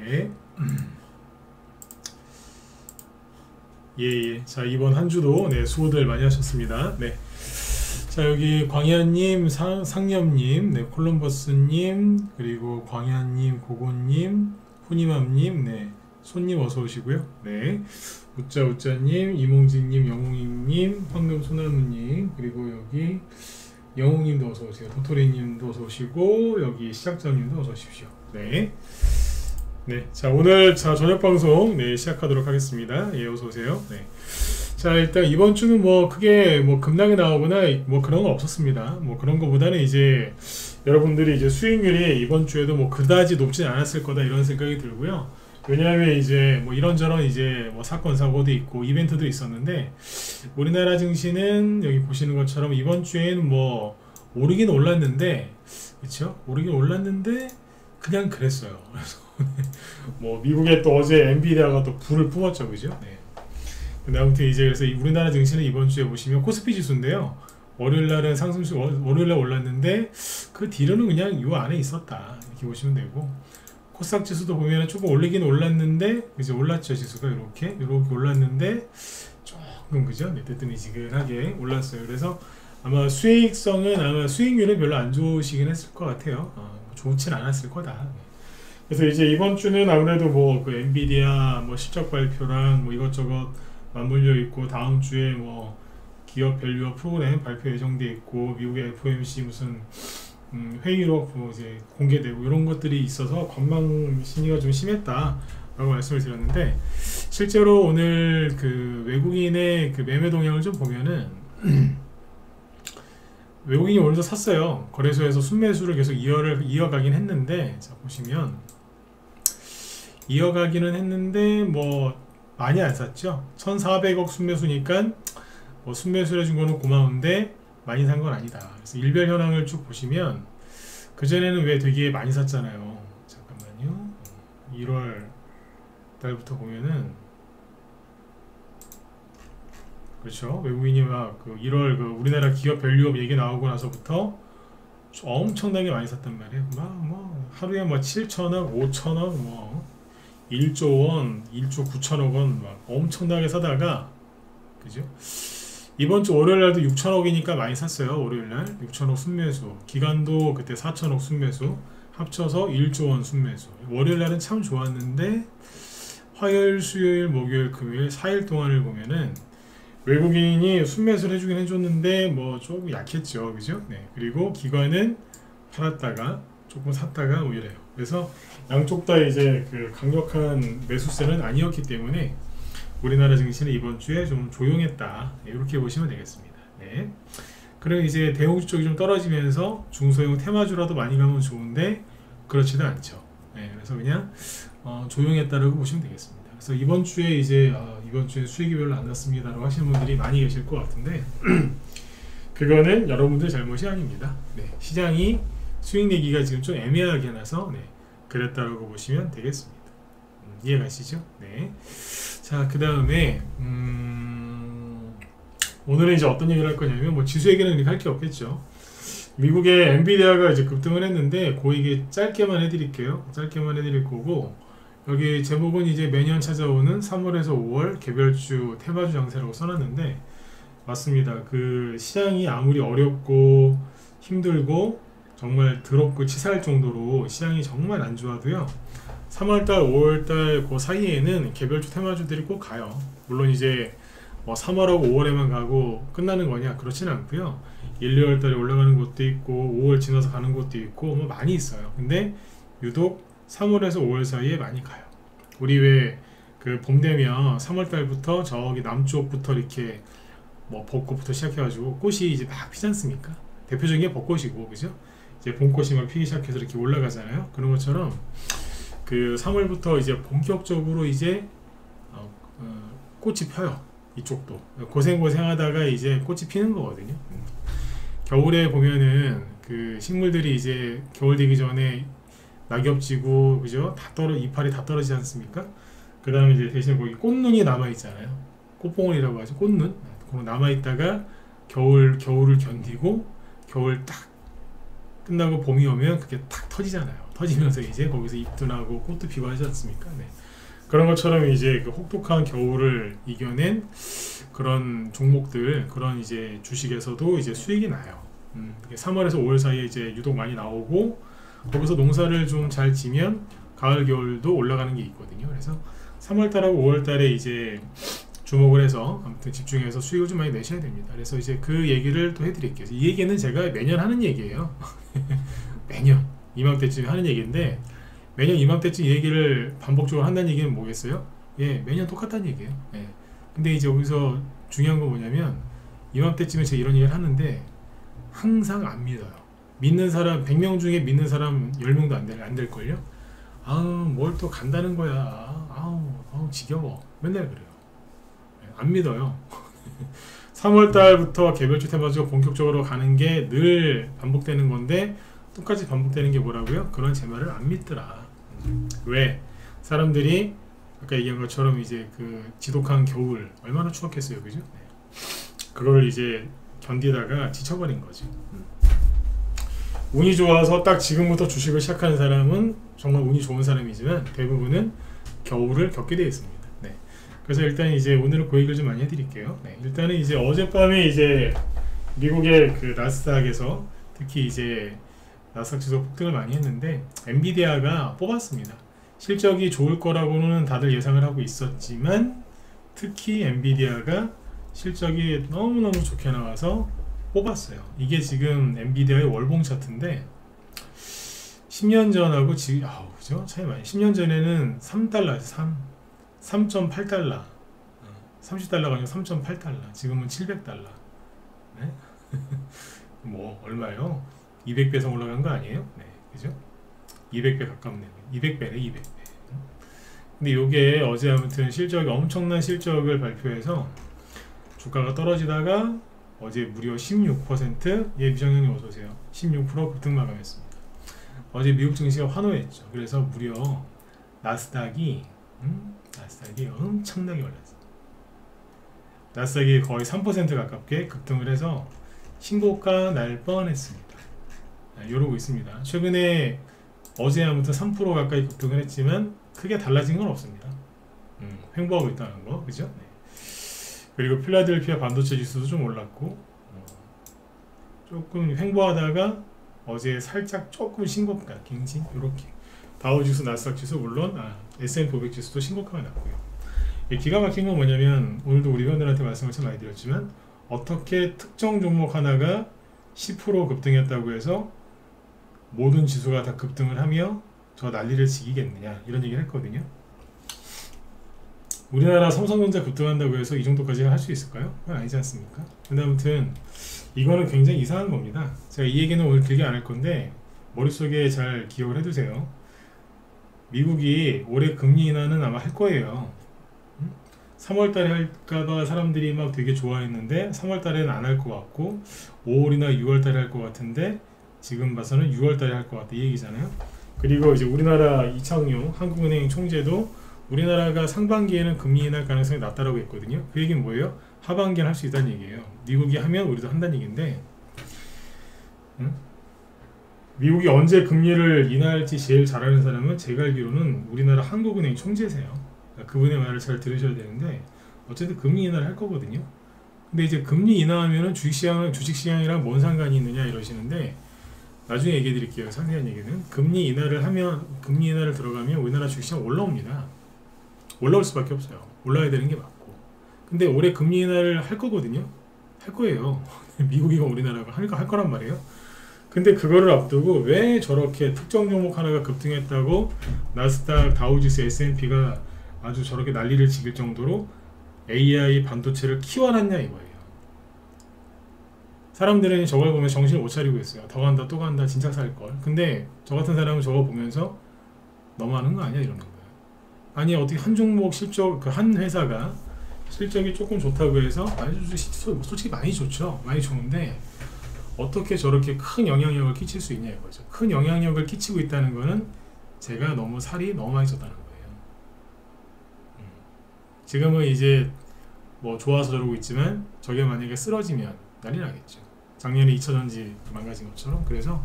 네. 예. 자, 이번 한 주도 네, 수고들 많이 하셨습니다. 네. 자, 여기 광야님, 상념님, 네, 콜럼버스님, 그리고 광야님, 고고님, 후니맘님, 네, 손님 어서 오시고요. 네. 우짜우짜님, 이몽진님, 영웅님님, 황금 소나무님, 그리고 여기 영웅님도 어서 오세요. 도토리님도 어서 오시고, 여기 시작자님도 어서 오십시오. 네. 네. 자, 오늘 저녁 방송 네, 시작하도록 하겠습니다. 예, 어서 오세요. 네. 자, 일단 이번 주는 뭐 크게 뭐 급락이 나오거나 뭐 그런 거 없었습니다. 뭐 그런 거보다는 이제 여러분들이 이제 수익률이 이번 주에도 뭐 그다지 높진 않았을 거다 이런 생각이 들고요. 왜냐하면 이제 뭐 이런저런 이제 뭐 사건 사고도 있고 이벤트도 있었는데 우리나라 증시는 여기 보시는 것처럼 이번 주에는 뭐 오르긴 올랐는데 그렇죠? 오르긴 올랐는데 그냥 그랬어요. 그래서 뭐 미국에 또 어제 엔비디아가 또 불을 뿜었죠, 그죠? 네. 근데 아무튼 이제 그래서 우리나라 증시는 이번 주에 보시면 코스피 지수인데요. 월요일날은 상승수 월요일날 올랐는데 그 뒤로는 그냥 요 안에 있었다 이렇게 보시면 되고 코스닥 지수도 보면은 조금 올리긴 올랐는데 이제 올랐죠 지수가 이렇게 올랐는데 조금 그죠? 네, 뜨뜻미지근하게 올랐어요. 그래서 아마 수익성은 아마 수익률은 별로 안 좋으시긴 했을 것 같아요. 좋진 않았을 거다. 그래서 이제 이번 주는 아무래도 뭐 그 엔비디아 뭐 실적 발표랑 뭐 이것저것 맞물려 있고 다음 주에 뭐 기업 밸류업 프로그램 발표 예정돼 있고 미국의 FOMC 무슨 회의록 뭐 이제 공개되고 이런 것들이 있어서 관망 심리가 좀 심했다라고 말씀을 드렸는데 실제로 오늘 그 외국인의 그 매매 동향을 좀 보면은 외국인이 오늘도 샀어요. 거래소에서 순매수를 계속 이어가긴 했는데 자 보시면 이어가기는 했는데 뭐 많이 안 샀죠. 1400억 순매수니까 뭐 순매수를 해준 거는 고마운데 많이 산 건 아니다. 그래서 일별 현황을 쭉 보시면 그전에는 왜 되게 많이 샀잖아요. 잠깐만요. 1월 달부터 보면은 그렇죠. 외국인이 막 그 1월 그 우리나라 기업 밸류업 얘기 나오고 나서부터 엄청나게 많이 샀단 말이에요. 막 뭐 하루에 뭐 7천억, 5천억 뭐 1조 원, 1조 9천억 원 막 엄청나게 사다가 그죠? 이번 주 월요일 날도 6천억이니까 많이 샀어요. 월요일 날 6천억 순매수. 기간도 그때 4천억 순매수. 합쳐서 1조 원 순매수. 월요일 날은 참 좋았는데 화요일, 수요일, 목요일, 금요일 4일 동안을 보면은 외국인이 순매수를 해주긴 해줬는데 뭐 조금 약했죠. 그죠? 네. 그리고 기관은 팔았다가 조금 샀다가 뭐 이래요. 그래서 양쪽 다 이제 그 강력한 매수세는 아니었기 때문에 우리나라 증시는 이번 주에 좀 조용했다. 네, 이렇게 보시면 되겠습니다. 네. 그리고 이제 대형주 쪽이 좀 떨어지면서 중소형 테마주라도 많이 가면 좋은데 그렇지도 않죠. 네, 그래서 그냥 조용했다라고 보시면 되겠습니다. 그래서 이번 주에 이제 이번 주에 수익이 별로 안 났습니다라고 하시는 분들이 많이 계실 것 같은데 그거는 여러분들 잘못이 아닙니다. 네, 시장이 수익 내기가 지금 좀 애매하게 나서 네, 그랬다라고 보시면 되겠습니다. 이해가시죠? 네. 자, 그 다음에 오늘은 이제 어떤 얘기를 할 거냐면 뭐 지수 얘기는 할 게 없겠죠. 미국의 엔비디아가 이제 급등을 했는데 그 얘기 짧게만 해드릴게요. 짧게만 해드릴 거고 여기 제목은 이제 매년 찾아오는 3월에서 5월 개별주 테마주 장세라고 써놨는데 맞습니다. 그 시장이 아무리 어렵고 힘들고 정말 더럽고 치사할 정도로 시장이 정말 안 좋아도요 3월달 5월달 그 사이에는 개별주 테마주들이 꼭 가요. 물론 이제 뭐 3월하고 5월에만 가고 끝나는 거냐 그렇지는 않고요 1, 2월달에 올라가는 곳도 있고 5월 지나서 가는 곳도 있고 뭐 많이 있어요. 근데 유독 3월에서 5월 사이에 많이 가요. 우리 왜 그 봄 되면 3월달부터 저기 남쪽부터 이렇게 뭐 벚꽃부터 시작해가지고 꽃이 이제 막 피지 않습니까? 대표적인 게 벚꽃이고 그죠? 이제 봄꽃이 막 피기 시작해서 이렇게 올라가잖아요. 그런 것처럼 그 3월부터 이제 본격적으로 이제 꽃이 펴요. 이쪽도 고생하다가 이제 꽃이 피는 거거든요. 겨울에 보면은 그 식물들이 이제 겨울 되기 전에 낙엽 지고 그죠? 이파리 다 떨어지지 않습니까? 그 다음에 이제 대신 거기 꽃눈이 남아 있잖아요. 꽃봉오리라고 하죠. 꽃눈. 그거 남아 있다가 겨울을 견디고 겨울 딱 끝나고 봄이 오면 그게 탁 터지잖아요. 터지면서 이제 거기서 잎도 나고 꽃도 피고 하지 않습니까? 네. 그런 것처럼 이제 그 혹독한 겨울을 이겨낸 그런 종목들, 그런 이제 주식에서도 이제 수익이 나요. 3월에서 5월 사이에 이제 유독 많이 나오고, 거기서 농사를 좀 잘 지면 가을 겨울도 올라가는 게 있거든요. 그래서 3월달하고 5월달에 이제 주목을 해서 아무튼 집중해서 수익을 좀 많이 내셔야 됩니다. 그래서 이제 그 얘기를 또 해드릴게요. 이 얘기는 제가 매년 하는 얘기예요. 매년 이맘때쯤 하는 얘기인데, 매년 이맘때쯤 이 얘기를 반복적으로 한다는 얘기는 뭐겠어요? 예, 매년 똑같다는 얘기예요. 예. 근데 이제 여기서 중요한 건 뭐냐면, 이맘때쯤에 제가 이런 얘기를 하는데 항상 안 믿어요. 믿는 사람 100명 중에 믿는 사람 10명도 안 될걸요? 뭘 또 간다는 거야. 지겨워. 맨날 그래요. 안 믿어요. 3월달부터 개별주 테마주가 본격적으로 가는 게 늘 반복되는 건데, 똑같이 반복되는 게 뭐라고요? 그런 제 말을 안 믿더라. 왜? 사람들이 아까 얘기한 것처럼 이제 그 지독한 겨울 얼마나 추웠겠어요, 그죠? 그걸 이제 견디다가 지쳐버린 거죠. 운이 좋아서 딱 지금부터 주식을 시작하는 사람은 정말 운이 좋은 사람이지만, 대부분은 겨울을 겪게 되어 있습니다. 네. 그래서 일단 이제 오늘은 그 얘기를 좀 많이 해드릴게요. 네. 일단은 이제 어젯밤에 이제 미국의 그 나스닥에서 특히 이제 나스닥 지수 폭등을 많이 했는데, 엔비디아가 뽑았습니다. 실적이 좋을 거라고는 다들 예상을 하고 있었지만, 특히 엔비디아가 실적이 너무너무 좋게 나와서 뽑았어요. 이게 지금 엔비디아의 월봉 차트인데, 10년 전하고 지금 그죠? 차이 많이. 10년 전에는 3달러에서 3.8달러, 30달러가 아니고 3.8달러. 지금은 700달러. 네? 뭐 얼마요? 200배 성 올라간 거 아니에요? 네, 그죠? 200배 가깝네. 200배네, 200배. 근데 요게 어제 아무튼 실적이 엄청난 실적을 발표해서 주가가 떨어지다가 어제 무려 16%, 예, 미정현님 어서오세요. 16% 급등 마감했습니다. 어제 미국 증시가 환호했죠. 그래서 무려 나스닥이 엄청나게 올랐어요. 나스닥이 거의 3% 가깝게 급등을 해서 신고가 날 뻔했습니다. 이러고 있습니다. 최근에 어제 아무튼 3% 가까이 급등을 했지만 크게 달라진 건 없습니다. 횡보하고 있다는 거, 그죠? 네. 그리고 필라델피아 반도체 지수도 좀 올랐고, 조금 횡보하다가 어제 살짝 조금 신고가 갱신, 이렇게 다우지수, 나스닥지수, 물론 S&P 500 지수도 신고가가 났고요. 기가 막힌 건 뭐냐면, 오늘도 우리 회원들한테 말씀을 참 많이 드렸지만, 어떻게 특정 종목 하나가 10% 급등했다고 해서 모든 지수가 다 급등을 하며 저 난리를 치겠느냐, 이런 얘기를 했거든요. 우리나라 삼성전자 급등한다고 해서 이 정도까지 할 수 있을까요? 그건 아니지 않습니까? 근데 아무튼 이거는 굉장히 이상한 겁니다. 제가 이 얘기는 오늘 길게 안 할 건데 머릿속에 잘 기억을 해두세요. 미국이 올해 금리 인하는 아마 할 거예요. 3월달에 할까봐 사람들이 막 되게 좋아했는데 3월달에는 안 할 것 같고, 5월이나 6월달에 할 것 같은데 지금 봐서는 6월달에 할 것 같다, 이 얘기잖아요. 그리고 이제 우리나라 이창용 한국은행 총재도 우리나라가 상반기에는 금리 인하할 가능성이 낮다라고 했거든요. 그 얘기는 뭐예요? 하반기에는 할 수 있다는 얘기예요. 미국이 하면 우리도 한다는 얘기인데, 미국이 언제 금리를 인하할지 제일 잘 아는 사람은 제가 알기로는 우리나라 한국은행 총재세요. 그러니까 그분의 말을 잘 들으셔야 되는데, 어쨌든 금리 인하를 할 거거든요. 근데 이제 금리 인하하면은 주식시장이랑 뭔 상관이 있느냐 이러시는데, 나중에 얘기해 드릴게요. 상세한 얘기는. 금리 인하를 들어가면 우리나라 주식시장 올라옵니다. 올라올 수밖에 없어요. 올라야 되는 게 맞고. 근데 올해 금리 인하를 할 거거든요. 할 거예요. 미국이가 우리나라가 할 거란 말이에요. 근데 그거를 앞두고 왜 저렇게 특정 종목 하나가 급등했다고 나스닥, 다우지수, S&P가 아주 저렇게 난리를 지길 정도로 AI 반도체를 키워놨냐 이거예요. 사람들은 저걸 보면 정신을 못 차리고 있어요. 더 간다, 또 간다, 진짜 살걸. 근데 저 같은 사람은 저거 보면서 너무하는 거 아니야? 이러는 거예요. 아니, 어떻게 한 종목 실적, 그 한 회사가 실적이 조금 좋다고 해서, 솔직히 많이 좋죠. 많이 좋은데 어떻게 저렇게 큰 영향력을 끼칠 수 있냐 이거죠. 큰 영향력을 끼치고 있다는 거는 제가 너무 살이 너무 많이 쪘다는 거예요. 지금은 이제 뭐 좋아서 저러고 있지만 저게 만약에 쓰러지면 난리 나겠죠. 작년에 2차전지 망가진 것처럼. 그래서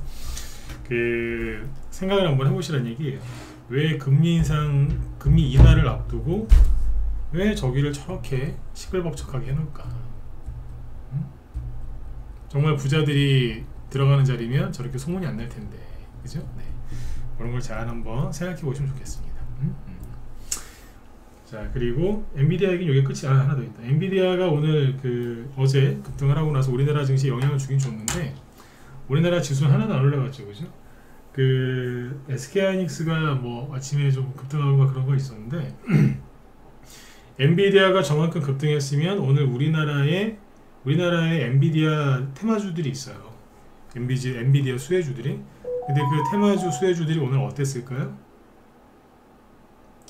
그 생각을 한번 해보시라는 얘기예요. 왜 금리 인하를 앞두고 왜 저기를 저렇게 시끌벅적하게 해놓을까? 정말 부자들이 들어가는 자리면 저렇게 소문이 안 날 텐데, 그죠? 네. 그런 걸 잘 한번 생각해 보시면 좋겠습니다. 자, 그리고 엔비디아 얘기는 이게 끝이 하나 더 있다. 엔비디아가 오늘 어제 급등을 하고 나서 우리나라 증시에 영향을 주긴 줬는데 우리나라 지수는 하나도 안 올라갔죠, 그죠? SK하이닉스가 뭐 아침에 좀 급등하고 막 그런 거 있었는데 엔비디아가 저만큼 급등했으면 오늘 우리나라에 엔비디아 테마주들이 있어요. 엔비디아 수혜주들이. 근데 그 테마주 수혜주들이 오늘 어땠을까요?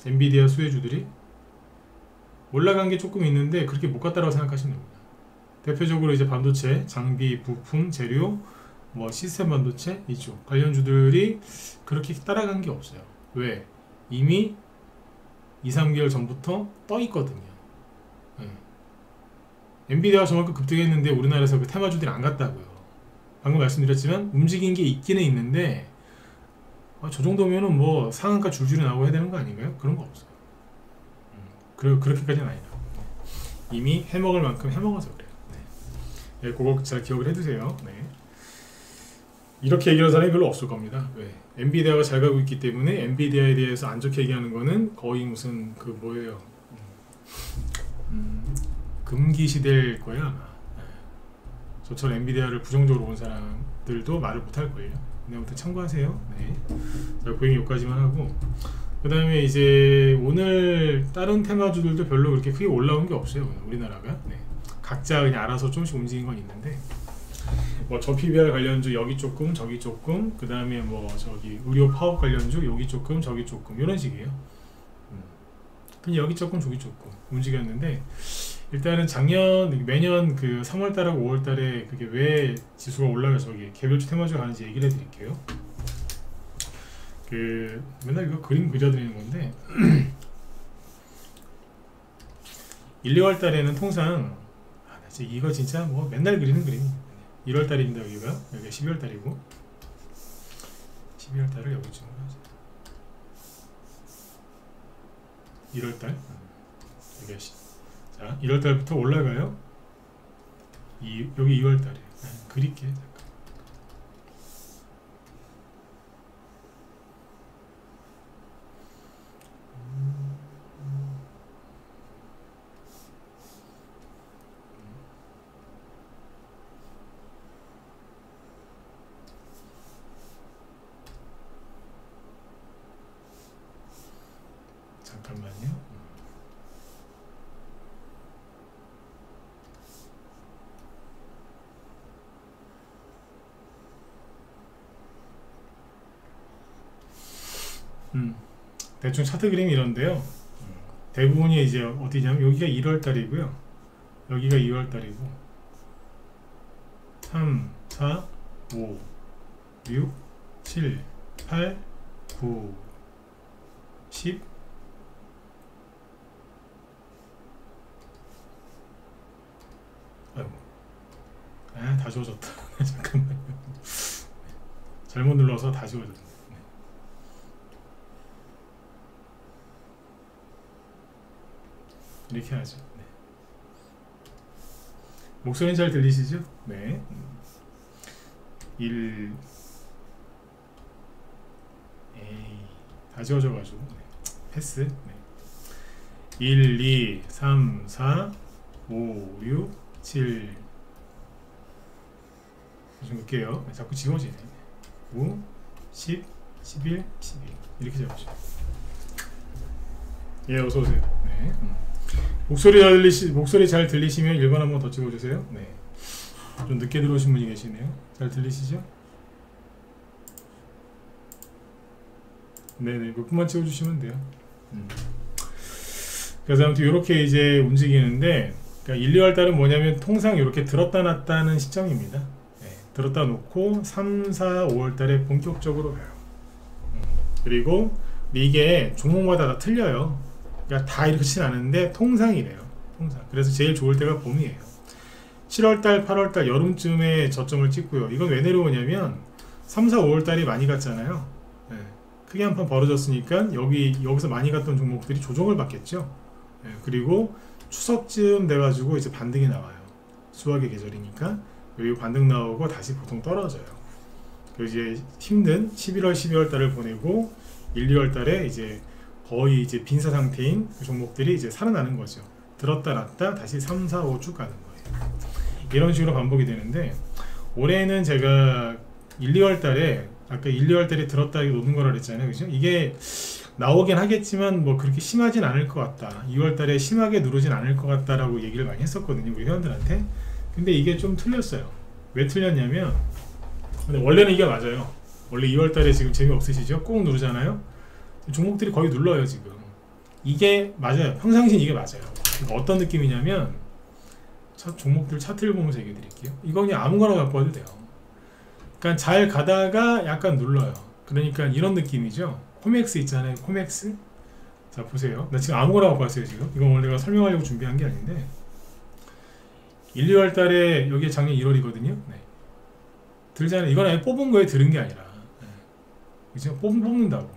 엔비디아 수혜주들이 올라간 게 조금 있는데 그렇게 못 갔다라고 생각하시면 됩니다. 대표적으로 이제 반도체, 장비, 부품, 재료, 뭐 시스템 반도체 이쪽 관련주들이 그렇게 따라간 게 없어요. 왜? 이미 2-3개월 전부터 떠 있거든요. 엔비디아가 저만큼 급등했는데 우리나라에서 그 테마주들이 안 갔다고요. 방금 말씀드렸지만 움직인 게 있기는 있는데 저 정도면은 뭐 상한가 줄줄이 나오고 해야 되는 거 아닌가요? 그런 거 없어요. 그렇게까지는 아니다. 이미 해먹을 만큼 해먹어서 그래요. 네. 네, 그거 잘 기억을 해두세요. 네. 이렇게 얘기하는 사람이 별로 없을 겁니다. 왜? 엔비디아가 잘 가고 있기 때문에 엔비디아에 대해서 안 좋게 얘기하는 거는 거의 무슨 뭐예요? 금기시될 거야 아마. 네. 저처럼 엔비디아를 부정적으로 본 사람들도 말을 못할 걸요. 네, 아무튼 참고하세요. 네. 자, 그 얘기 여기까지만 하고 그 다음에 이제 오늘 다른 테마주들도 별로 그렇게 크게 올라온 게 없어요. 우리나라가. 네. 각자 그냥 알아서 조금씩 움직인 건 있는데 뭐 저 PBR 관련주 여기 조금 저기 조금 그 다음에 뭐 저기 의료 파업 관련주 여기 조금 저기 조금 이런 식이에요. 그냥 여기 조금 저기 조금 움직였는데 일단은 매년 3월달하고 5월달에 그게 왜 지수가 올라가서 개별주 테마주가 가는지 얘기를 해드릴게요. 맨날 이거 그림 그려드리는 건데 1, 2월 달에는 통상 이거 진짜 뭐 맨날 그리는 그림이에요. 1월 달입니다. 여기가 12월 달이고 12월 달을 여기쯤 하죠. 1월 달 자 1월 달부터 올라가요. 여기 2월 달이에요. 그릴게. 잠깐만요. 대충 차트 그림이 이런데요. 대부분이 이제 어디냐면 여기가 1월 달이고요. 여기가 2월 달이고 3, 4, 5, 6, 7, 8, 9, 10 아이고 다 지워졌다. 잠깐만요. 잘못 눌러서 다 지워졌네. 이렇게 하죠. 네. 목소리는 잘 들리시죠? 네. 1 다 지워져가지고 네. 패스. 네. 1, 2, 3, 4, 5, 6, 7 좀 볼게요. 네, 자꾸 지워지네. 5, 10, 11, 12 이렇게 잡으죠. 예, 어서오세요. 네. 목소리 잘 들리시면 1번 한번 더 찍어주세요. 네. 좀 늦게 들어오신 분이 계시네요. 잘 들리시죠? 네네, 몇 분만 찍어주시면 돼요. 그래서 아무튼 이렇게 이제 움직이는데, 그러니까 1, 2월 달은 뭐냐면 통상 이렇게 들었다 놨다는 시점입니다. 네, 들었다 놓고 3, 4, 5월 달에 본격적으로 가요. 그리고 이게 종목마다 다 틀려요. 그러니까 다 이렇진 않은데 통상이래요. 통상. 그래서 제일 좋을 때가 봄이에요. 7월달, 8월달 여름쯤에 저점을 찍고요. 이건 왜 내려오냐면 3, 4, 5월 달이 많이 갔잖아요. 네. 크게 한 판 벌어졌으니까 여기서 많이 갔던 종목들이 조정을 받겠죠. 네. 그리고 추석쯤 돼가지고 이제 반등이 나와요. 수학의 계절이니까 여기 반등 나오고 다시 보통 떨어져요. 그래서 이제 힘든 11월, 12월 달을 보내고 1, 2월 달에 이제 거의 이제 빈사 상태인 그 종목들이 이제 살아나는 거죠. 들었다 놨다 다시 3, 4, 5 쭉 가는 거예요. 이런 식으로 반복이 되는데 올해는 제가 1, 2월 달에 아까 1, 2월 달에 들었다 놓는 거라 그랬잖아요. 그죠? 이게 나오긴 하겠지만 뭐 그렇게 심하진 않을 것 같다. 2월 달에 심하게 누르진 않을 것 같다라고 얘기를 많이 했었거든요. 우리 회원들한테. 근데 이게 좀 틀렸어요. 왜 틀렸냐면 근데 원래는 이게 맞아요. 원래 2월 달에 지금 재미없으시죠? 꼭 누르잖아요. 종목들이 거의 눌러요 지금. 이게 맞아요. 평상시는 이게 맞아요. 그러니까 어떤 느낌이냐면 종목들 차트를 보면서 얘기해 드릴게요. 이거 그냥 아무거나 갖고 와도 돼요. 그러니까 잘 가다가 약간 눌러요. 그러니까 이런 느낌이죠. 코맥스 있잖아요. 코맥스. 자 보세요. 나 지금 아무거나 갖고 왔어요 지금. 이건 원래 내가 설명하려고 준비한 게 아닌데 1, 2월 달에 여기 작년 1월이거든요. 네. 들잖아요. 이건 아예 뽑은 거에 들은 게 아니라 네. 그죠? 뽑는다고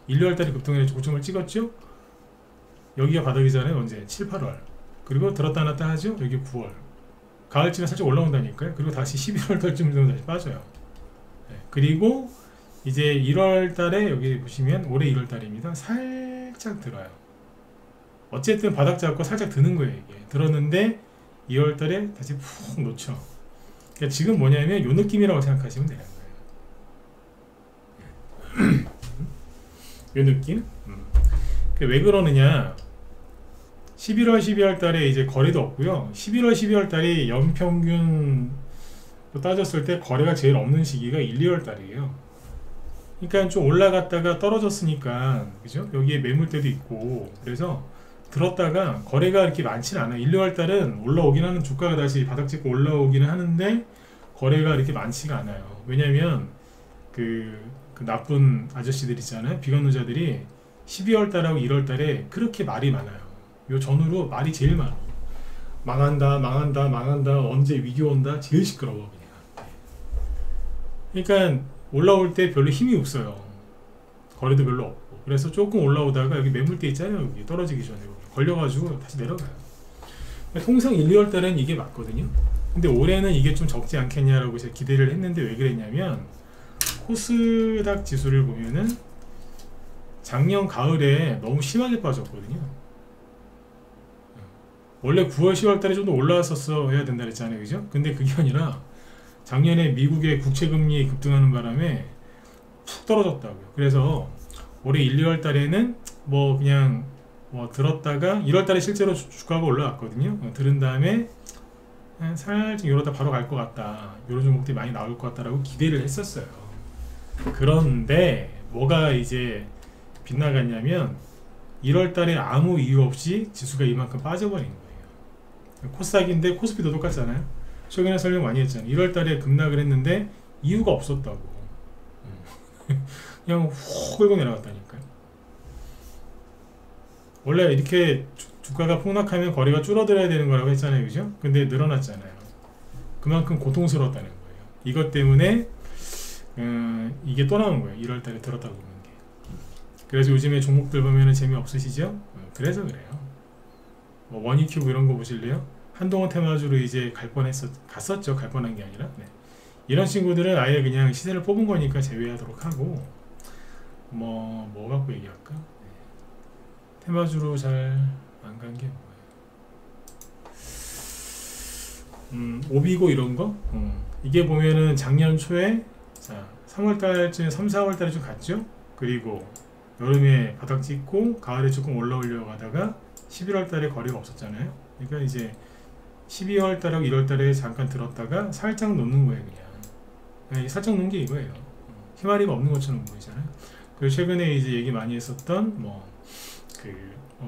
1, 2월 달에 급등에 고점을 찍었죠. 여기가 바닥이잖아요. 언제? 7, 8월. 그리고 들었다 놨다 하죠. 여기 9월. 가을쯤에 살짝 올라온다니까요. 그리고 다시 11월 달쯤 되면 다시 빠져요. 네. 그리고 이제 1월 달에 여기 보시면 올해 1월 달입니다. 살짝 들어요. 어쨌든 바닥 잡고 살짝 드는 거예요. 이게 들었는데 2월 달에 다시 푹 놓죠. 그러니까 지금 뭐냐면 요 느낌이라고 생각하시면 되는 거예요. 요 느낌? 왜 그러느냐? 11월, 12월 달에 이제 거래도 없고요. 11월, 12월 달이 연평균 따졌을 때 거래가 제일 없는 시기가 1, 2월 달이에요. 그러니까 좀 올라갔다가 떨어졌으니까, 그죠? 여기에 매물대도 있고, 그래서 들었다가 거래가 이렇게 많지는 않아요. 1, 2월 달은 올라오긴 하는, 주가가 다시 바닥 찍고 올라오기는 하는데, 거래가 이렇게 많지가 않아요. 왜냐면, 그 나쁜 아저씨들 있잖아요. 비관론자들이 12월 달하고 1월 달에 그렇게 말이 많아요. 요 전후로 말이 제일 많아. 망한다, 망한다, 망한다, 언제 위기 온다, 제일 시끄러워 그냥. 그러니까 올라올 때 별로 힘이 없어요. 거래도 별로 없고. 그래서 조금 올라오다가 여기 매물대 있잖아요. 여기 떨어지기 전에 걸려가지고 다시 내려가요. 통상 1, 2월 달에는 이게 맞거든요. 근데 올해는 이게 좀 적지 않겠냐라고 제가 기대를 했는데 왜 그랬냐면 코스닥 지수를 보면은 작년 가을에 너무 심하게 빠졌거든요. 원래 9월, 10월 달에 좀 더 올라왔었어 해야 된다 그랬잖아요. 그죠? 근데 그게 아니라 작년에 미국의 국채금리 급등하는 바람에 푹 떨어졌다고요. 그래서 올해 1, 2월 달에는 뭐 그냥 뭐 들었다가 1월 달에 실제로 주가가 올라왔거든요. 들은 다음에 살짝 이러다 바로 갈 것 같다. 이런 종목들이 많이 나올 것 같다라고 기대를 했었어요. 그런데 뭐가 이제 빗나갔냐면 1월 달에 아무 이유 없이 지수가 이만큼 빠져버린 거예요. 코스닥인데 코스피도 똑같잖아요. 최근에 설명 많이 했잖아요. 1월 달에 급락을 했는데 이유가 없었다고. 그냥 훅 끌고 내려갔다니까요. 원래 이렇게 주가가 폭락하면 거래가 줄어들어야 되는 거라고 했잖아요. 그죠? 근데 늘어났잖아요. 그만큼 고통스러웠다는 거예요. 이것 때문에 이게 또 나온 거예요. 1월 달에 들었다고 보는 게. 그래서 요즘에 종목들 보면 재미없으시죠? 그래서 그래요. 뭐 원익큐브 이런 거 보실래요? 한동안 테마주로 이제 갔었죠. 갈 뻔한 게 아니라. 네. 이런 친구들은 아예 그냥 시세를 뽑은 거니까 제외하도록 하고, 뭐 갖고 얘기할까? 네. 테마주로 잘 안 간 게 뭐예요? 오비고 이런 거? 이게 보면은 작년 초에, 자, 3월달쯤에 3, 4월달에 좀 갔죠? 그리고 여름에 바닥 찍고 가을에 조금 올라오려고 하다가 11월달에 거래가 없었잖아요. 그러니까 이제 12월달하고 1월달에 잠깐 들었다가 살짝 놓는 거예요. 그냥 살짝 놓은 게 이거예요. 희마리가 없는 것처럼 보이잖아요. 그리고 최근에 이제 얘기 많이 했었던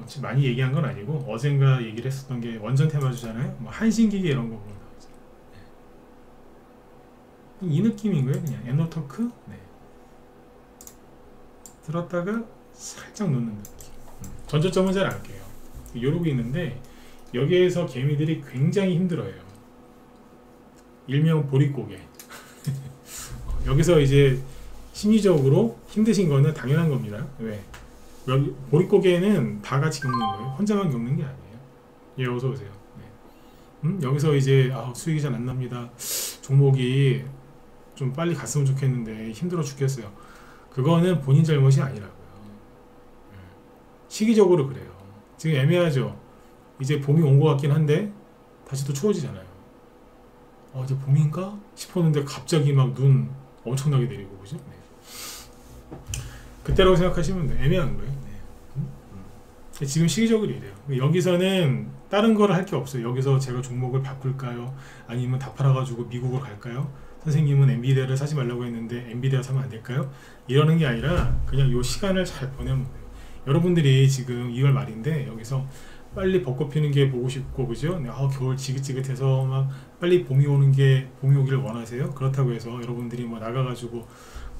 지금 많이 얘기한 건 아니고 어젠가 얘기를 했었던 게 원전 테마주잖아요. 뭐 한신기계 이런 거 보면 나오죠. 네. 이 느낌인 거예요. 그냥 에너토크. 네. 들었다가 살짝 놓는 느낌. 전저점은 잘 안 깨요. 이러고 있는데 여기에서 개미들이 굉장히 힘들어요. 일명 보릿고개. 여기서 이제 심리적으로 힘드신 거는 당연한 겁니다. 왜? 여기 보릿고개는 다 같이 겪는 거예요. 혼자만 겪는 게 아니에요. 예, 어서 오세요. 네. 여기서 이제 수익이 잘 안 납니다. 종목이 좀 빨리 갔으면 좋겠는데 힘들어 죽겠어요. 그거는 본인 잘못이 아니라고요. 시기적으로 그래요. 지금 애매하죠. 이제 봄이 온 것 같긴 한데 다시 또 추워지잖아요. 이제 봄인가 싶었는데 갑자기 막 눈 엄청나게 내리고 그죠? 네. 그때라고 생각하시면 돼. 애매한 거예요. 네. 지금 시기적으로 이래요. 여기서는 다른 거를 할 게 없어요. 여기서 제가 종목을 바꿀까요? 아니면 다 팔아가지고 미국으로 갈까요? 선생님은 엔비디아를 사지 말라고 했는데 엔비디아 사면 안 될까요? 이러는 게 아니라 그냥 요 시간을 잘 보내면 돼요. 여러분들이 지금 2월 말인데 여기서 빨리 벚꽃 피는 게 보고 싶고 그죠? 네, 겨울 지긋지긋해서 막 빨리 봄이 오기를 원하세요? 그렇다고 해서 여러분들이 뭐 나가가지고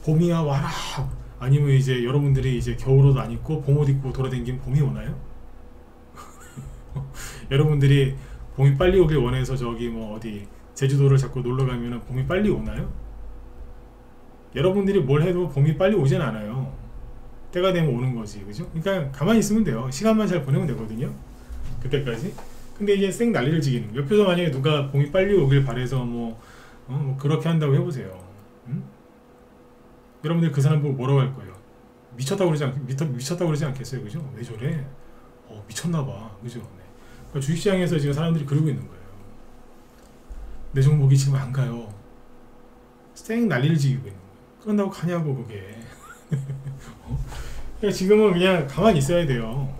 봄이야 와라 아니면 이제 여러분들이 이제 겨울옷 안 입고 봄옷 입고 돌아다니면 봄이 오나요? 여러분들이 봄이 빨리 오길 원해서 저기 뭐 어디 제주도를 자꾸 놀러 가면은 봄이 빨리 오나요? 여러분들이 뭘 해도 봄이 빨리 오진 않아요. 때가 되면 오는 거지, 그죠? 그러니까 가만히 있으면 돼요. 시간만 잘 보내면 되거든요. 그때까지. 근데 이제 쌩 난리를 지기는 거예요. 옆에서 만약에 누가 봄이 빨리 오길 바래서 뭐 그렇게 한다고 해보세요. 여러분들 그 사람 보고 뭐라고 할 거예요? 미쳤다고 그러지 않겠어요, 그죠? 왜 저래? 미쳤나봐, 그죠? 네. 그러니까 주식시장에서 지금 사람들이 그러고 있는 거예요. 내 종목이 지금 안 가요. 쌩 난리를 지기고 있는 거예요. 그런다고 가냐고 그게. 그러니까 지금은 그냥 가만히 있어야 돼요.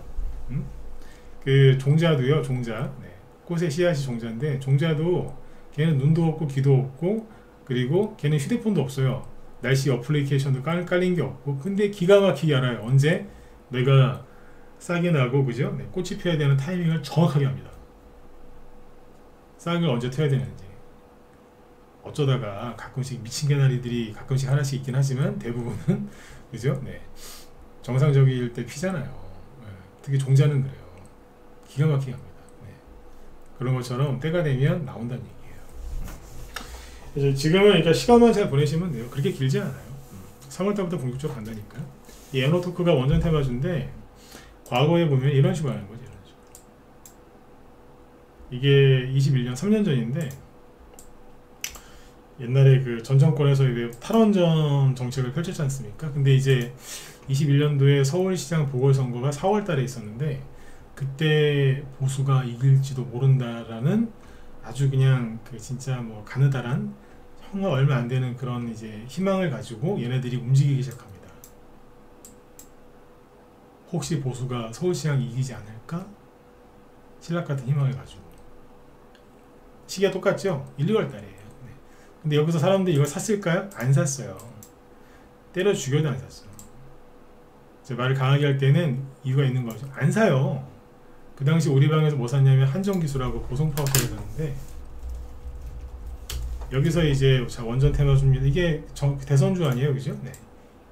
그 종자도요, 종자. 네. 꽃의 씨앗이 종자인데 종자도 걔는 눈도 없고 귀도 없고 그리고 걔는 휴대폰도 없어요. 날씨 어플리케이션도 깔린 게 없고 근데 기가 막히게 알아요. 언제 내가 싹이 나고 그죠? 네. 꽃이 피어야 되는 타이밍을 정확하게 합니다. 싹을 언제 펴야 되는지. 어쩌다가 가끔씩 미친 개나리들이 가끔씩 하나씩 있긴 하지만 대부분은 그죠? 네. 정상적일 때 피잖아요. 네. 특히 종자는 그래요. 기가 막히게 합니다. 네. 그런 것처럼 때가 되면 나온다는 얘기예요. 그래서 지금은 그러니까 시간만 잘 보내시면 돼요. 그렇게 길지 않아요. 3월달부터 본격적으로 간다니까. 이 에너토크가 원전 테마주인데 과거에 보면 이런 식으로 하는 거지. 이런 식으로. 이게 21년 3년 전인데 옛날에 그 전 정권에서 이제 탈원전 정책을 펼쳤지 않습니까? 근데 이제 21년도에 서울시장 보궐선거가 4월달에 있었는데 그때 보수가 이길지도 모른다라는 아주 그냥 그 진짜 뭐 가느다란 정말 얼마 안 되는 그런 이제 희망을 가지고 얘네들이 움직이기 시작합니다. 혹시 보수가 서울시장 이기지 않을까? 신락 같은 희망을 가지고 시기가 똑같죠? 1, 2월 달이에요. 네. 근데 여기서 사람들이 이걸 샀을까요? 안 샀어요. 때려 죽여도 안 샀어요. 제 말을 강하게 할 때는 이유가 있는 거죠. 안 사요. 그 당시 우리 방에서 뭐 샀냐면 한정기술하고 고성파워를 샀는데 여기서 이제 자 원전 테마 줍니다. 이게 대선주 아니에요, 그죠? 네.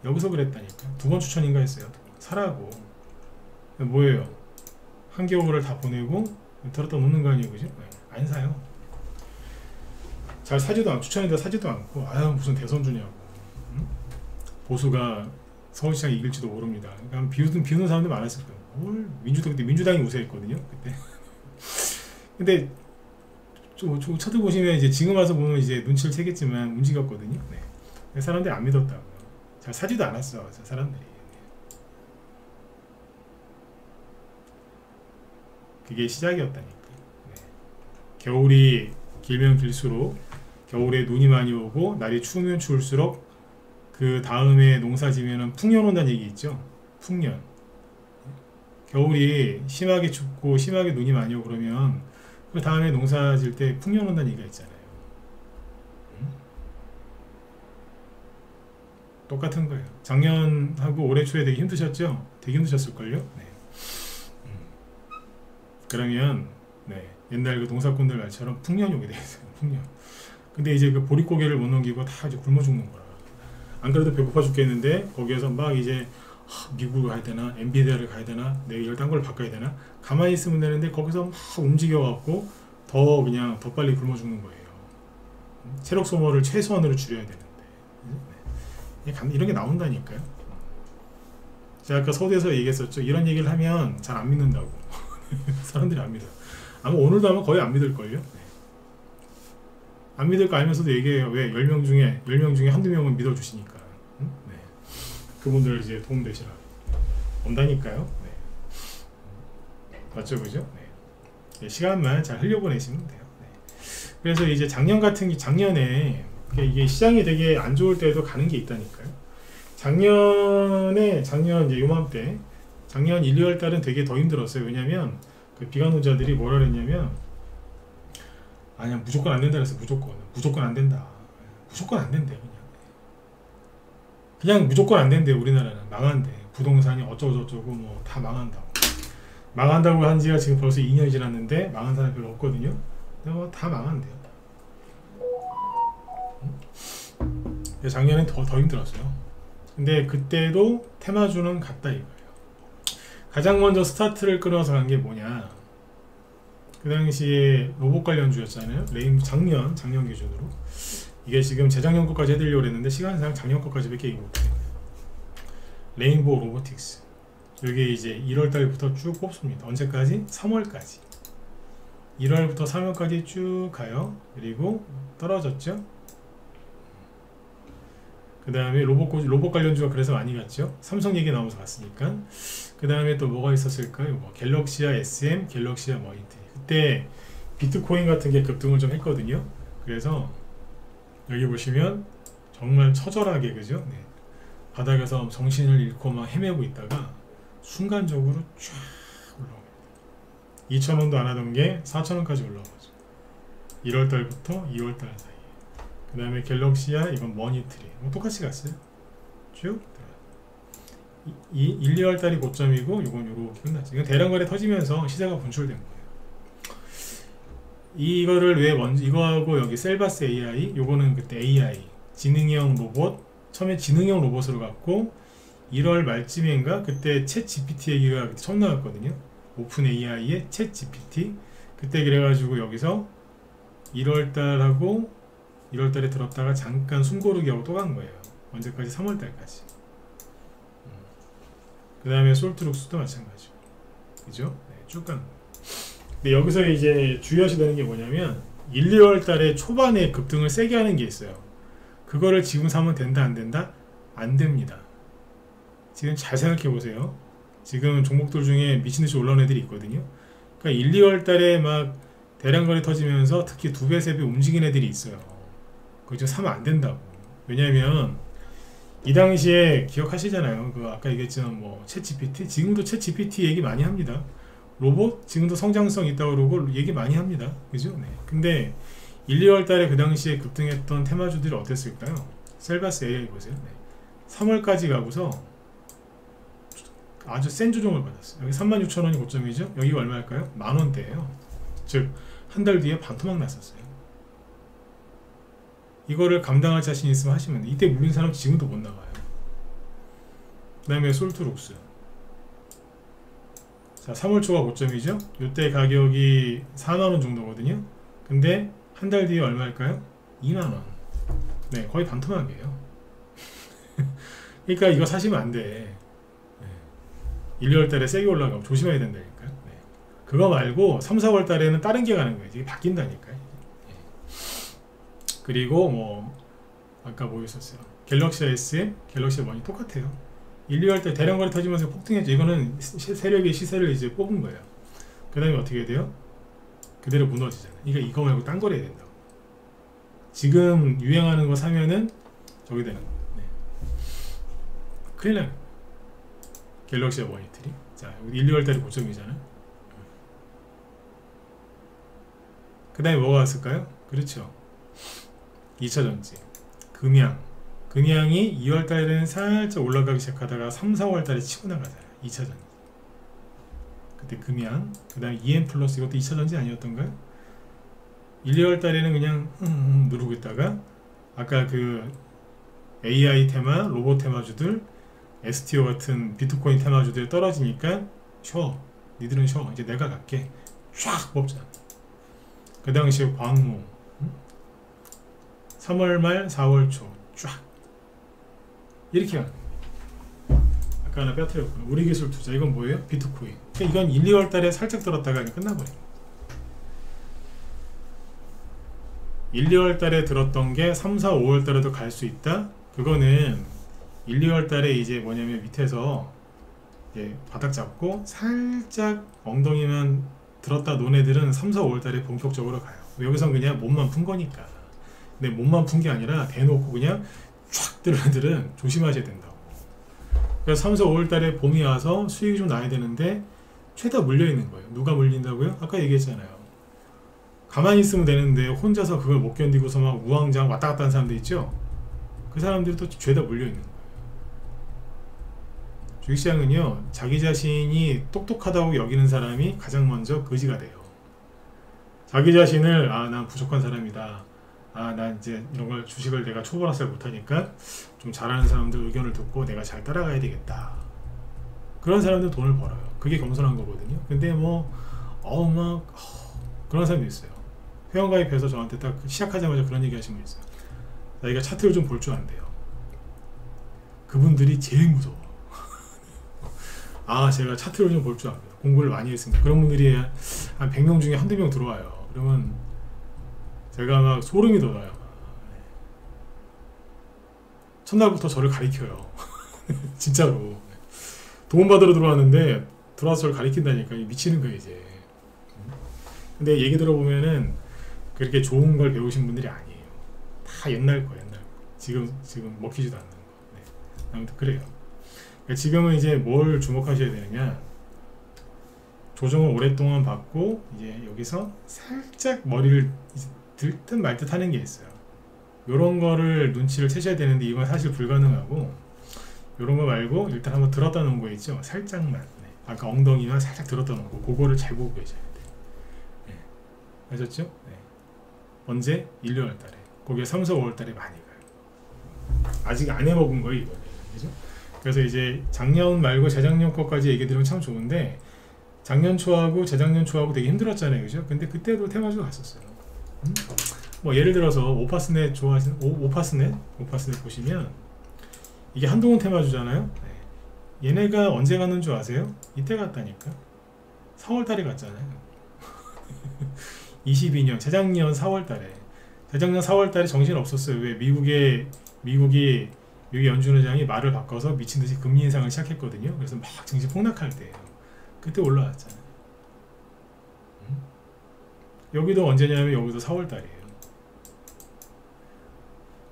여기서 그랬다니까. 2번 추천인가 했어요. 사라고. 뭐예요? 한겨울을 다 보내고 들었다 놓는 거 아니에요, 그죠? 네. 안 사요. 잘 사지도 않고 추천해도 사지도 않고 무슨 대선주냐고. 응? 보수가 서울시장 이길지도 모릅니다. 그러니까 비우는 사람들 많았을 거예요. 뭘 그때 민주당이 우세했거든요. 그때. 근데 좀 쳐다보시면 이제 지금 와서 보면 이제 눈치를 채겠지만 움직였거든요. 네. 사람들이 안 믿었다고요. 잘 사지도 않았어, 사람들이. 그게 시작이었다니까. 네. 겨울이 길면 길수록 겨울에 눈이 많이 오고 날이 추우면 추울수록 그 다음에 농사 지면은 풍년 온다는 얘기 있죠. 풍년. 겨울이 심하게 춥고 심하게 눈이 많이 오고 그러면 그 다음에 농사 질 때 풍년 온다는 얘기가 있잖아요. 똑같은 거예요. 작년하고 올해 초에 되게 힘드셨죠? 되게 힘드셨을걸요? 네. 그러면 네, 옛날 그 농사꾼들 말처럼 풍년이 오게 되겠어요. 풍년. 근데 이제 그 보릿고개를 못 넘기고 다 이제 굶어 죽는 거라. 안 그래도 배고파 죽겠는데 거기에서 막 이제 미국을 가야 되나 엔비디아를 가야 되나 내일 딴 걸 바꿔야 되나 가만히 있으면 되는데 거기서 막 움직여 갖고 더 빨리 굶어 죽는 거예요. 체력 소모를 최소한으로 줄여야 되는데. 네. 이런 게 나온다니까요. 제가 아까 서두에서 얘기했었죠. 이런 얘기를 하면 잘 안 믿는다고. 사람들이 안 믿어. 아마 오늘도 하면 거의 안 믿을걸요. 안 믿을 거 알면서도 얘기해요. 왜? 10명 중에 한두 명은 믿어주시니까. 응? 네. 그분들 이제 도움되시라. 온다니까요. 네. 맞죠, 그죠? 네. 시간만 잘 흘려보내시면 돼요. 네. 그래서 이제 작년에 이게 시장이 되게 안 좋을 때도 가는 게 있다니까요. 작년 이제 요맘때, 작년 1, 2월 달은 되게 더 힘들었어요. 왜냐면 그 비관론자들이 뭐라 그랬냐면, 아니야 무조건 안 된다 그래서 무조건 안 된다. 무조건 안 된대. 그냥 무조건 안 된대. 우리나라는 망한대. 부동산이 어쩌고저쩌고 뭐 다 망한다고. 망한다고 한 지가 지금 벌써 2년이 지났는데 망한 사람이 별로 없거든요. 근데 뭐 다 망한대요. 작년엔 더 힘들었어요. 근데 그때도 테마주는 같다 이거예요. 가장 먼저 스타트를 끊어서 간 게 뭐냐, 그 당시에 로봇 관련주였잖아요. 작년 기준으로. 이게 지금 재작년 거까지 해드리려고 했는데 시간상 작년 거까지 밖에 얘기 못해요. 레인보우 로보틱스. 이게 이제 1월달부터 쭉 뽑습니다. 언제까지? 3월까지. 1월부터 3월까지 쭉 가요. 그리고 떨어졌죠. 그 다음에 로봇 관련주가 그래서 많이 갔죠. 삼성 얘기 나오면서 갔으니까. 그 다음에 또 뭐가 있었을까요? 뭐 갤럭시아 SM, 갤럭시아 머니터리. 그때 비트코인 같은 게 급등을 좀 했거든요. 그래서 여기 보시면 정말 처절하게, 그죠? 네. 바닥에서 정신을 잃고 막 헤매고 있다가 순간적으로 쫙 올라옵니다. 2,000원도 안 하던 게 4,000원까지 올라오죠. 1월달부터 2월달 사이에. 그 다음에 갤럭시아, 이건 머니터리. 뭐 똑같이 갔어요. 쭉 1, 2월달이 고점이고 이건 요렇게 끝났죠. 이건 대량거래 터지면서 시세가 분출된 거예요. 이거를 왜 먼저, 이거하고 여기 셀바스 AI, 요거는 그때 AI 지능형 로봇, 처음에 지능형 로봇으로 갔고 1월 말쯤인가 그때 챗 GPT 얘기가 그때 처음 나왔거든요. 오픈 AI의 챗 GPT. 그때 그래가지고 여기서 1월달하고 1월달에 들었다가 잠깐 숨고르기 하고 또 간 거예요. 언제까지? 3월달까지. 그 다음에 솔트룩스도 마찬가지고, 그죠? 네, 쭉 간 거예요. 근데 여기서 이제 주의하셔야 되는 게 뭐냐면 1, 2월 달에 초반에 급등을 세게 하는 게 있어요. 그거를 지금 사면 된다 안 된다? 안 됩니다. 지금 잘 생각해 보세요. 지금 종목들 중에 미친듯이 올라온 애들이 있거든요. 그러니까 1, 2월 달에 막 대량거래 터지면서 특히 2배, 3배 움직인 애들이 있어요. 그거 지금 사면 안 된다고. 왜냐면 이 당시에 기억하시잖아요. 그 아까 얘기했지만 뭐 챗 GPT, 지금도 챗 GPT 얘기 많이 합니다. 로봇 지금도 성장성 있다고 그러고 얘기 많이 합니다. 그죠? 네. 근데 1, 2월 달에 그 당시에 급등했던 테마주들이 어땠을까요? 셀바스 AI 보세요. 네. 3월까지 가고서 아주 센 조정을 받았어요. 여기 36,000원이 고점이죠? 여기가 얼마일까요? 만원대예요. 즉 한 달 뒤에 반토막 났었어요. 이거를 감당할 자신 있으면 하시면 돼. 이때 물린 사람 지금도 못 나가요. 그 다음에 솔트룩스. 자, 3월 초가 고점이죠? 이때 가격이 4만원 정도거든요. 근데 한 달 뒤에 얼마일까요? 2만원. 네, 거의 반토막이에요. 그러니까 이거 사시면 안 돼. 네. 1, 2월 달에 세게 올라가고 조심해야 된다니까요. 네. 그거 말고 3, 4월 달에는 다른 게 가는 거예요. 이게 바뀐다니까요. 네. 그리고 뭐 아까 뭐 있었어요? 갤럭시 SM, 갤럭시 머니 똑같아요. 1, 2월 달 대량거래 터지면서 폭등했죠. 이거는 세력의 시세를 이제 뽑은 거예요. 그 다음에 어떻게 돼요? 그대로 무너지잖아요. 그러니까 이거 말고 딴 거를 해야 된다고. 지금 유행하는 거 사면은 저기 되는 거예요. 네. 큰일 나는 거예요. 갤럭시와 머니터리. 자, 1, 2월 달이 고점이잖아요. 그 다음에 뭐가 왔을까요? 그렇죠. 2차전지. 금양이 2월 달에는 살짝 올라가기 시작하다가 3, 4월 달에 치고 나가잖아요. 2차전지. 그때 금양. 그 다음에 EM 플러스, 이것도 2차전지 아니었던가요? 1, 2월 달에는 그냥 누르고 있다가 아까 그 AI 테마, 로봇 테마주들, STO 같은 비트코인 테마주들 떨어지니까 쉬어. 니들은 쉬어. 이제 내가 갈게. 쫙 뽑잖아. 그 당시에 광무 3월 말 4월 초 쫙 이렇게 가는 거예요. 아까 하나 빼뜨렸구나. 우리 기술 투자. 이건 뭐예요? 비트코인. 그러니까 이건 1, 2월 달에 살짝 들었다가 그냥 끝나버려요. 1, 2월 달에 들었던 게 3, 4, 5월 달에도 갈 수 있다? 그거는 1, 2월 달에 이제 뭐냐면 밑에서 바닥 잡고 살짝 엉덩이만 들었다 논 애들은 3, 4, 5월 달에 본격적으로 가요. 여기선 그냥 몸만 푼 거니까. 근데 몸만 푼 게 아니라 대놓고 그냥 촥 들은 애들은 조심하셔야 된다고. 그래서 3, 4, 5월 달에 봄이 와서 수익이 좀 나야 되는데 최다 물려 있는 거예요. 누가 물린다고요? 아까 얘기했잖아요. 가만히 있으면 되는데 혼자서 그걸 못 견디고서 막 우왕좌왕 왔다 갔다 하는 사람들 있죠? 그 사람들이 또 죄다 물려 있는 거예요. 주식시장은요, 자기 자신이 똑똑하다고 여기는 사람이 가장 먼저 거지가 돼요. 자기 자신을 난 부족한 사람이다. 난 이제 이런 걸 주식을 내가 초보라서 못하니까 좀 잘하는 사람들 의견을 듣고 내가 잘 따라가야 되겠다. 그런 사람들 돈을 벌어요. 그게 겸손한 거거든요. 근데 그런 사람도 있어요. 회원가입해서 저한테 딱 시작하자마자 그런 얘기 하신 분 있어요. 자기가 차트를 좀 볼 줄 안대요. 그분들이 제일 무서워. 제가 차트를 좀 볼 줄 압니다. 공부를 많이 했습니다. 그런 분들이 한 100명 중에 한두 명 들어와요. 그러면 제가 막 소름이 돋아요. 첫날부터 저를 가리켜요. 진짜로. 돈 받으러 들어왔는데 들어와서 저를 가리킨다니까. 미치는 거예요 이제. 근데 얘기 들어보면은 그렇게 좋은 걸 배우신 분들이 아니에요. 다 옛날 거. 지금 먹히지도 않는 거. 아무튼 그래요. 지금은 이제 뭘 주목하셔야 되느냐, 조정을 오랫동안 받고 이제 여기서 살짝 머리를 들 듯 말 듯 하는 게 있어요. 요런 거를 눈치를 채셔야 되는데 이건 사실 불가능하고, 요런 거 말고 일단 한번 들었다 놓은 거 있죠? 살짝만. 아까 엉덩이만 살짝 들었다 놓은 거, 그거를 잘 보고 계셔야 돼요. 아셨죠? 언제? 1, 2월 달에. 거기에 3, 4, 5월 달에 많이 가요. 아직 안 해먹은 거예요 이거는. 그죠? 그래서 이제 작년 말고 재작년 거까지 얘기 드리면 참 좋은데, 작년 초하고 재작년 초하고 되게 힘들었잖아요. 그죠? 근데 그때도 테마주 갔었어요. 뭐 예를 들어서 오파스넷 좋아하시는 오파스넷 보시면 이게 한동훈 테마주잖아요. 얘네가 언제 갔는 줄 아세요? 이때 갔다니까. 4월 달에 갔잖아요. 22년 재작년 4월 달에. 재작년 4월 달에 정신 없었어요. 왜? 미국이 연준의장이 말을 바꿔서 미친듯이 금리 인상을 시작했거든요. 그래서 막 증시 폭락할 때예요. 그때 올라왔잖아요. 여기도 언제냐면 여기도 4월 달이에요.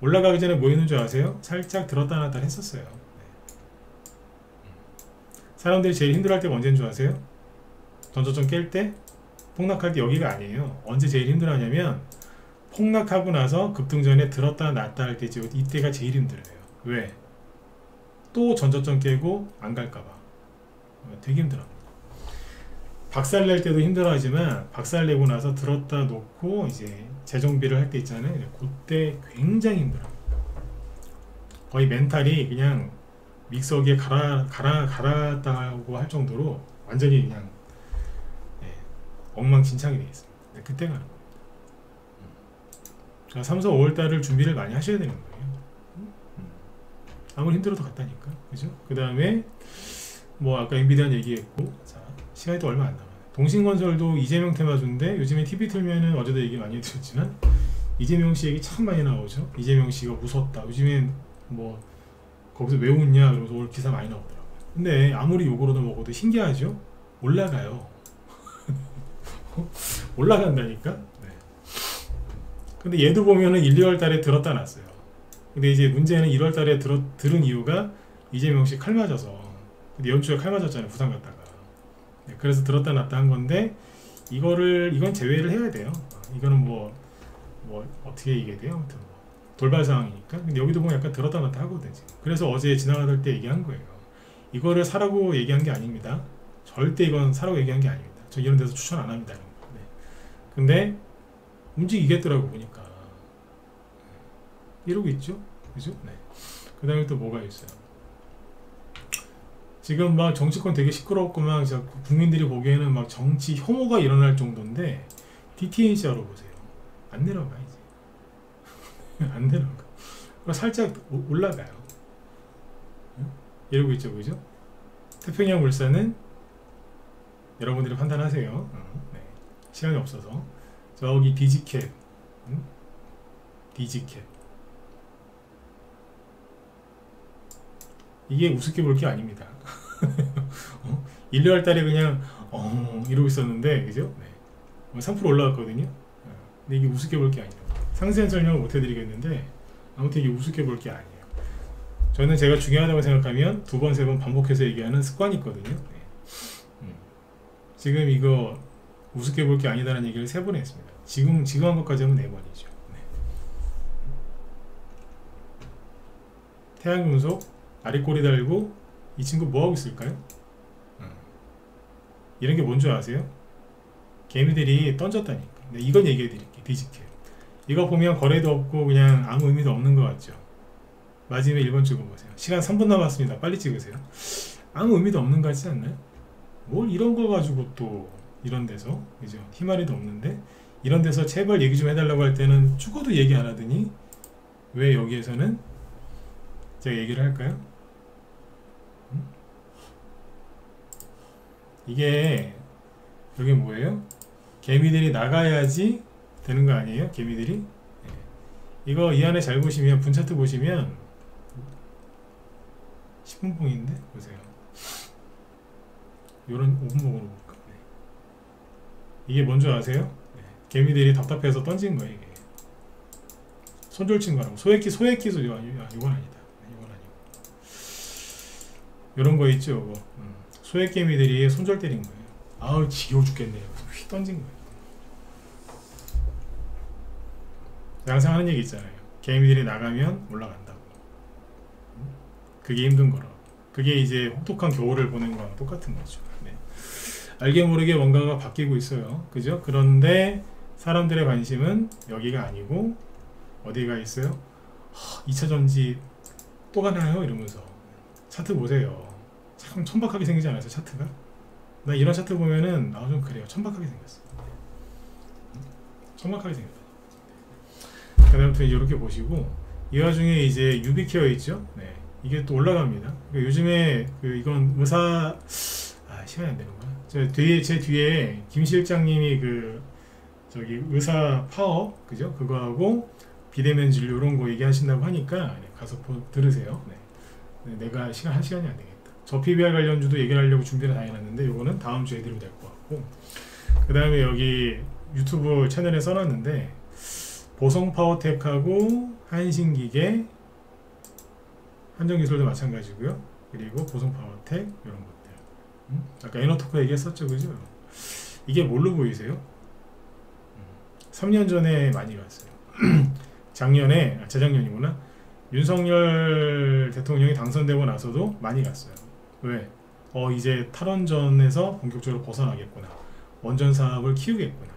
올라가기 전에 뭐 있는 줄 아세요? 살짝 들었다 놨다 했었어요. 사람들이 제일 힘들어할 때가 언제인 줄 아세요? 전저점 깰 때? 폭락할 때 여기가 아니에요. 언제 제일 힘들어하냐면 폭락하고 나서 급등전에 들었다 놨다 할 때 이때가 제일 힘들어요. 왜? 또 전저점 깨고 안 갈까봐. 되게 힘들어. 박살낼 때도 힘들어하지만 박살내고 나서 들었다 놓고 이제 재정비를 할 때 있잖아요. 그때 굉장히 힘들어. 거의 멘탈이 그냥 믹서기에 갈았다고 할 정도로 완전히 그냥 엉망진창이 되어 있습니다. 그때 가는 겁니다. 3, 4, 5월 달을 준비를 많이 하셔야 되는 거예요. 아무리 힘들어도 갔다니까. 그죠? 그 다음에 뭐 아까 엔비디아 얘기했고, 자, 시간이 또 얼마 안 남아요. 동신건설도 이재명 테마주인데 요즘에 TV 틀면은 어제도 얘기 많이 해드렸지만 이재명 씨 얘기 참 많이 나오죠. 이재명 씨가 무섭다. 요즘엔 뭐 거기서 왜 웃냐 그러면서 오늘 기사 많이 나오더라고요. 근데 아무리 욕으로도 먹어도 신기하죠? 올라가요. 올라간다니까? 네. 근데 얘도 보면은 1, 2월 달에 들었다 놨어요. 근데 이제 문제는 1월 달에 들은 이유가 이재명 씨 칼 맞아서. 근데 연초에 칼 맞았잖아요. 부산 갔다가. 네, 그래서 들었다 놨다 한 건데, 이건 제외를 해야 돼요. 이거는 뭐 어떻게 얘기해야 돼요? 아무튼 돌발 상황이니까. 근데 여기도 보면 약간 들었다 놨다 하거든요. 그래서 어제 지나가던 때 얘기한 거예요. 이거를 사라고 얘기한 게 아닙니다. 절대 이건 사라고 얘기한 게 아닙니다. 저 이런 데서 추천 안 합니다. 이런 거. 네. 근데 움직이겠더라고 보니까. 이러고 있죠? 그죠? 네. 그 다음에 또 뭐가 있어요? 지금 막 정치권 되게 시끄럽구만. 국민들이 보기에는 막 정치 혐오가 일어날 정도인데, DTNC로 보세요. 안 내려가, 이제. 안 내려가. 살짝 올라가요. 이러고 있죠, 그죠? 태평양 물산은 여러분들이 판단하세요. 네. 시간이 없어서. 저기 디지캡, 디지캡. 이게 우습게 볼 게 아닙니다. 일요일 달에 그냥 이러고 있었는데, 그죠? 네. 3% 올라갔거든요. 근데 이게 우습게 볼 게 아니에요. 상세한 설명을 못 해드리겠는데, 아무튼 이게 우습게 볼 게 아니에요. 저는 제가 중요하다고 생각하면 두 번, 세 번 반복해서 얘기하는 습관이 있거든요. 네. 지금 이거 우습게 볼 게 아니다라는 얘기를 3번 했습니다. 지금 한 것까지 하면 4번이죠. 네. 태양금속 아리꼬리 달고 이 친구 뭐하고 있을까요? 이런 게 뭔 줄 아세요? 개미들이 던졌다니까. 네, 이건 얘기해 드릴게요. 디지캡. 이거 보면 거래도 없고 그냥 아무 의미도 없는 것 같죠? 마지막에 1번 찍어보세요. 시간 3분 남았습니다. 빨리 찍으세요. 아무 의미도 없는 것 같지 않나요? 뭘 이런 거 가지고 또 이런 데서, 그죠? 희마리도 없는데 이런 데서 제발 얘기 좀 해달라고 할 때는 죽어도 얘기 안 하더니 왜 여기에서는 제가 얘기를 할까요? 이게 여기 뭐예요? 개미들이 나가야지 되는 거 아니에요? 개미들이? 네. 이거 이 안에 잘 보시면 분차트 보시면 10분봉인데 보세요. 요런 5분봉으로 볼까? 네. 이게 뭔지 아세요? 네. 개미들이 답답해서 던진 거예요. 이게 손절친 거라고. 소액기 이건 아니다. 이건 아니고 요런 거 있죠. 이거. 소액개미들이 손절 때린 거예요. 아우 지겨워 죽겠네요. 휙 던진 거예요. 항상 하는 얘기 있잖아요. 개미들이 나가면 올라간다고. 그게 힘든 거라. 그게 이제 혹독한 겨울을 보낸 거랑 똑같은 거죠. 네. 알게 모르게 뭔가가 바뀌고 있어요. 그죠? 그런데 사람들의 관심은 여기가 아니고 어디가 있어요? 2차 전지 또 가나요? 이러면서 차트 보세요. 참 천박하게 생기지 않았어요? 차트가? 나 이런 차트 보면은 좀 그래요. 천박하게 생겼어. 천박하게 생겼다. 그 다음부터 이렇게 보시고 이 와중에 이제 유비케어 있죠? 네. 이게 또 올라갑니다. 그러니까 요즘에 이건 시간이 안 되는 거야. 제 뒤에 김 실장님이 저기 의사 파워, 그죠? 그거하고 비대면 진료 이런 거 얘기하신다고 하니까 네, 가서 들으세요. 네. 내가 할 시간이 안 되겠다. 저 PBR 관련주도 얘기를 하려고 준비를 다 해놨는데 요거는 다음 주에 해드리면 될 것 같고, 그 다음에 여기 유튜브 채널에 써놨는데 보성파워텍하고 한신기계, 한정기술도 마찬가지고요. 그리고 보성파워텍 이런 것들. 아까 에너토크 얘기했었죠, 그죠? 이게 뭘로 보이세요? 3년 전에 많이 갔어요. 재작년이구나. 윤석열 대통령이 당선되고 나서도 많이 갔어요. 왜? 이제 탈원전에서 본격적으로 벗어나겠구나. 원전 사업을 키우겠구나.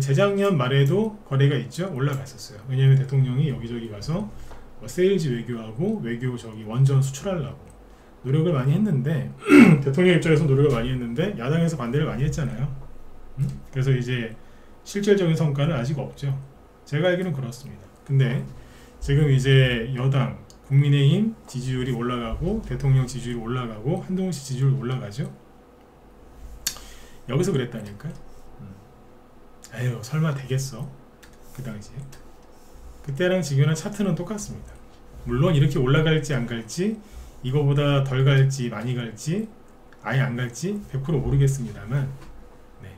재작년 말에도 거래가 있죠? 올라갔었어요. 왜냐면 대통령이 여기저기 가서 세일즈 외교하고 원전 수출하려고 노력을 많이 했는데 대통령 입장에서 노력을 많이 했는데 야당에서 반대를 많이 했잖아요. 그래서 이제 실질적인 성과는 아직 없죠. 제가 알기로는 그렇습니다. 근데 지금 이제 여당 국민의힘 지지율이 올라가고 대통령 지지율이 올라가고 한동훈 씨 지지율이 올라가죠. 여기서 그랬다니까. 에휴 설마 되겠어? 그 당시에 그때랑 지금이랑 차트는 똑같습니다. 물론 이렇게 올라갈지 안 갈지, 이거보다 덜 갈지 많이 갈지 아예 안 갈지 100% 모르겠습니다만 네.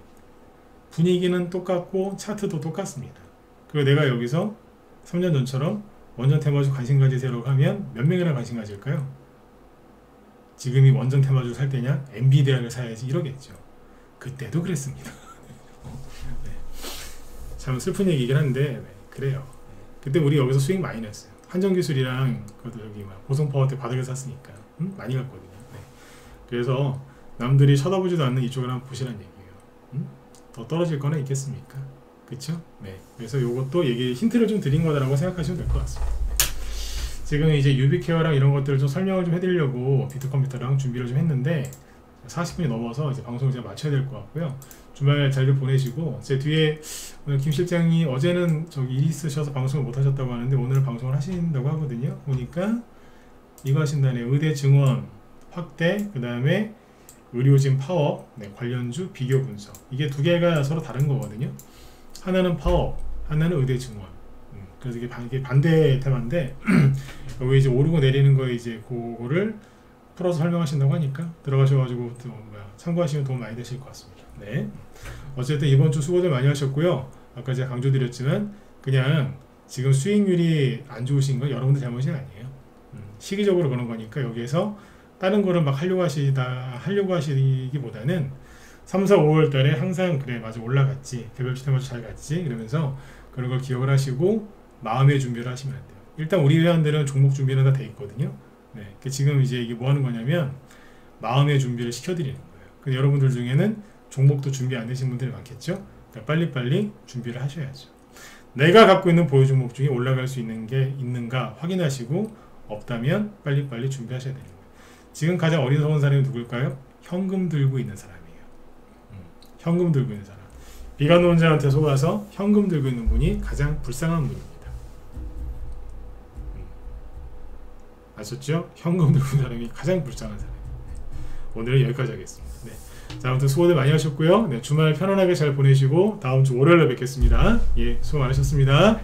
분위기는 똑같고 차트도 똑같습니다. 그리고 내가 여기서 3년 전처럼 원전 테마주 관심 가지세요라고 하면 몇 명이나 관심 가질까요? 지금이 원전 테마주 살 때냐? 엔비디아를 사야지 이러겠죠. 그때도 그랬습니다. 네. 참 슬픈 얘기긴 한데 네. 그래요. 그때 우리 여기서 수익 많이 냈어요. 한정기술이랑 그것도 여기 보성파워텍 바닥에서 샀으니까 많이 갔거든요. 네. 그래서 남들이 쳐다보지도 않는 이쪽을 한번 보시라는 얘기예요. 더 떨어질 거나 있겠습니까? 그쵸? 네. 그래서 요것도 힌트를 좀 드린 거다라고 생각하시면 될 것 같습니다. 지금 이제 유비케어랑 이런 것들을 좀 설명을 좀 해드리려고 비트컴퓨터랑 준비를 좀 했는데 40분이 넘어서 이제 방송을 제가 마쳐야 될 것 같고요. 주말 잘들 보내시고, 제 뒤에 오늘 김 실장이 어제는 일이 있으셔서 방송을 못 하셨다고 하는데 오늘 방송을 하신다고 하거든요. 보니까 이거 하신 다음에 의대 증원 확대, 그 다음에 의료진 파업, 네, 관련주 비교 분석. 이게 두 개가 서로 다른 거거든요. 하나는 파업, 하나는 의대 증원. 그래서 이게 반대 테마인데 여기 이제 오르고 내리는 거 이제 그거를 풀어서 설명하신다고 하니까 들어가셔가지고 또 참고하시면 도움 많이 되실 것 같습니다. 네. 어쨌든 이번 주 수고들 많이 하셨고요. 아까 제가 강조드렸지만 그냥 지금 수익률이 안 좋으신 건 여러분들 잘못이 아니에요. 시기적으로 그런 거니까 여기에서 다른 거를 막 하려고 하시기보다는 3, 4, 5월 달에 항상 그래 맞아 올라갔지 개별주 테마주 잘 갔지 이러면서 그런 걸 기억을 하시고 마음의 준비를 하시면 안 돼요. 일단 우리 회원들은 종목 준비는 다 돼 있거든요. 네, 지금 이제 이게 뭐 하는 거냐면 마음의 준비를 시켜드리는 거예요. 근데 여러분들 중에는 종목도 준비 안 되신 분들이 많겠죠. 그러니까 빨리빨리 준비를 하셔야죠. 내가 갖고 있는 보유 종목 중에 올라갈 수 있는 게 있는가 확인하시고 없다면 빨리빨리 준비하셔야 되는 거예요. 지금 가장 어리석은 사람이 누굴까요? 현금 들고 있는 사람이에요. 현금 들고 있는 사람. 비관론자한테 속아서 현금 들고 있는 분이 가장 불쌍한 분입니다. 아셨죠? 현금 들고 있는 사람이 가장 불쌍한 사람이에요. 오늘은 여기까지 하겠습니다. 네. 자, 아무튼 수고들 많이 하셨고요. 네, 주말 편안하게 잘 보내시고 다음 주 월요일에 뵙겠습니다. 예, 수고 많으셨습니다.